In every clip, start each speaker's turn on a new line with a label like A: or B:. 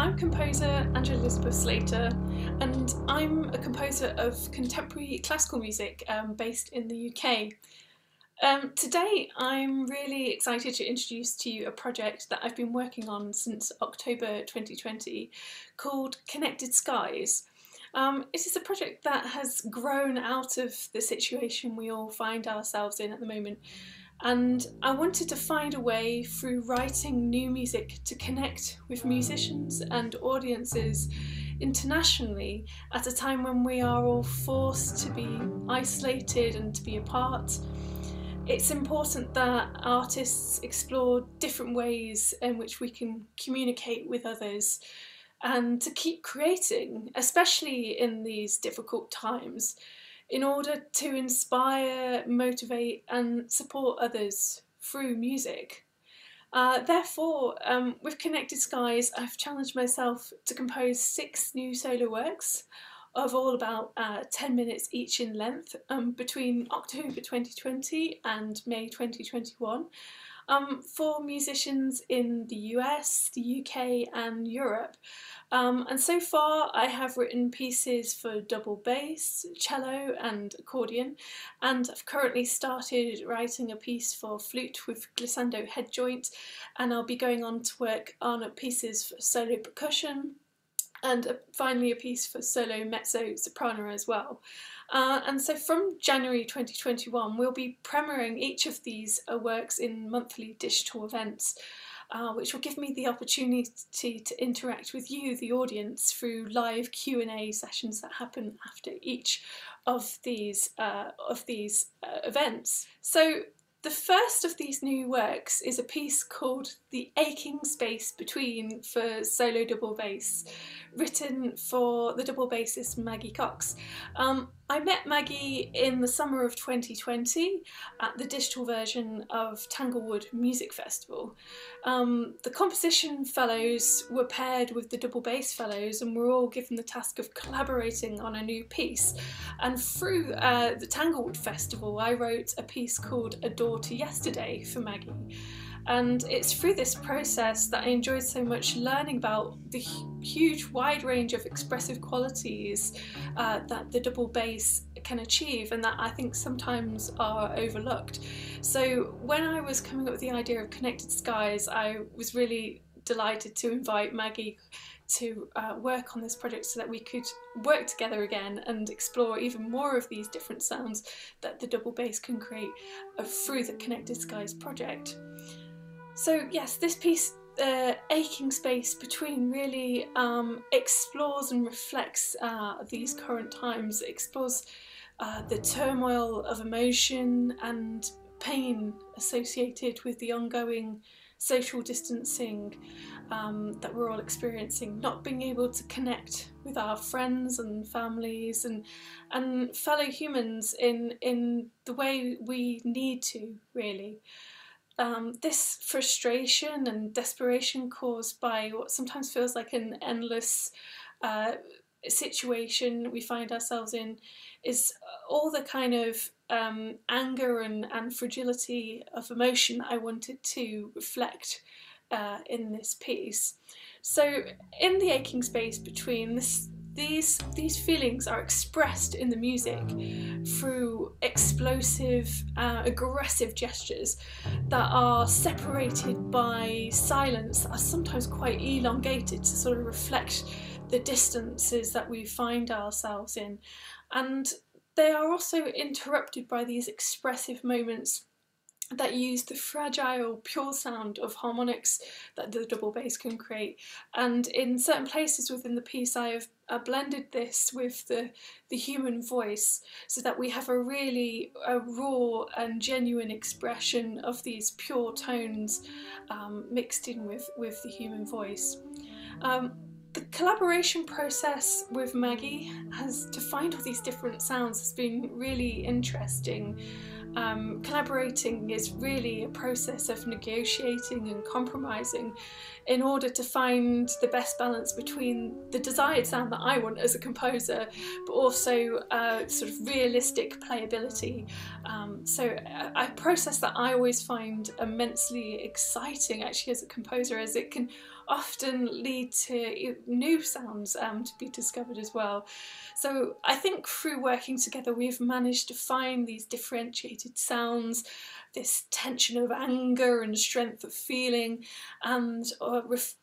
A: I'm composer Angela Elizabeth Slater, and I'm a composer of contemporary classical music based in the UK. Today I'm really excited to introduce to you a project that I've been working on since October 2020 called Connected Skies. It is a project that has grown out of the situation we all find ourselves in at the moment, and I wanted to find a way through writing new music to connect with musicians and audiences internationally at a time when we are all forced to be isolated and to be apart. It's important that artists explore different ways in which we can communicate with others and to keep creating, especially in these difficult times, in order to inspire, motivate and support others through music. Therefore, with Connected Skies, I've challenged myself to compose 6 new solo works of all about 10 minutes each in length between October 2020 and May 2021 for musicians in the US, the UK and Europe. And so far I have written pieces for double bass, cello and accordion, and I've currently started writing a piece for flute with glissando head joint, and I'll be going on to work on pieces for solo percussion, and finally a piece for solo mezzo soprano as well. And so from January 2021 we'll be premiering each of these works in monthly digital events, which will give me the opportunity to interact with you, the audience, through live Q&A sessions that happen after each of these events. So the first of these new works is a piece called The Aching Space Between for solo double bass, written for the double bassist Maggie Cox. I met Maggie in the summer of 2020 at the digital version of Tanglewood Music Festival. The composition fellows were paired with the double bass fellows and were all given the task of collaborating on a new piece. And through the Tanglewood Festival I wrote a piece called A Door to Yesterday for Maggie. And it's through this process that I enjoyed so much learning about the huge wide range of expressive qualities that the double bass can achieve, and that I think sometimes are overlooked. So when I was coming up with the idea of Connected Skies, I was really delighted to invite Maggie to work on this project so that we could work together again and explore even more of these different sounds that the double bass can create through the Connected Skies project. So yes, this piece, Aching Space Between, really explores and reflects these current times. It explores the turmoil of emotion and pain associated with the ongoing social distancing that we're all experiencing, not being able to connect with our friends and families and fellow humans in the way we need to, really. This frustration and desperation caused by what sometimes feels like an endless situation we find ourselves in is all the kind of anger and fragility of emotion I wanted to reflect in this piece. So in The Aching Space Between, these feelings are expressed in the music through explosive, aggressive gestures that are separated by silence that are sometimes quite elongated to sort of reflect the distances that we find ourselves in. And they are also interrupted by these expressive moments that use the fragile, pure sound of harmonics that the double bass can create. And in certain places within the piece I have blended this with the human voice so that we have a really raw and genuine expression of these pure tones mixed in with the human voice. The collaboration process with Maggie to find all these different sounds has been really interesting. Collaborating is really a process of negotiating and compromising in order to find the best balance between the desired sound that I want as a composer, but also sort of realistic playability. So a process that I always find immensely exciting actually as a composer, as it can often lead to new sounds to be discovered as well. So I think through working together we've managed to find these differentiated sounds, this tension of anger and strength of feeling, and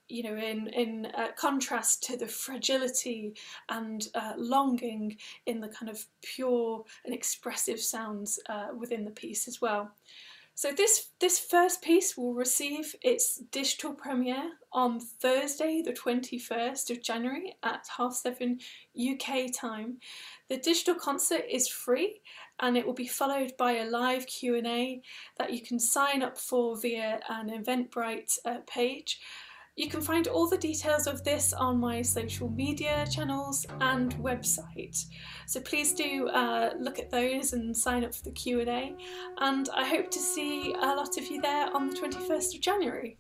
A: in contrast to the fragility and longing in the kind of pure and expressive sounds within the piece as well. So this first piece will receive its digital premiere on Thursday the 21st of January at 7:30 UK time. The digital concert is free and it will be followed by a live Q&A that you can sign up for via an Eventbrite page. You can find all the details of this on my social media channels and website. So please do look at those and sign up for the Q&A, and I hope to see a lot of you there on the 21st of January.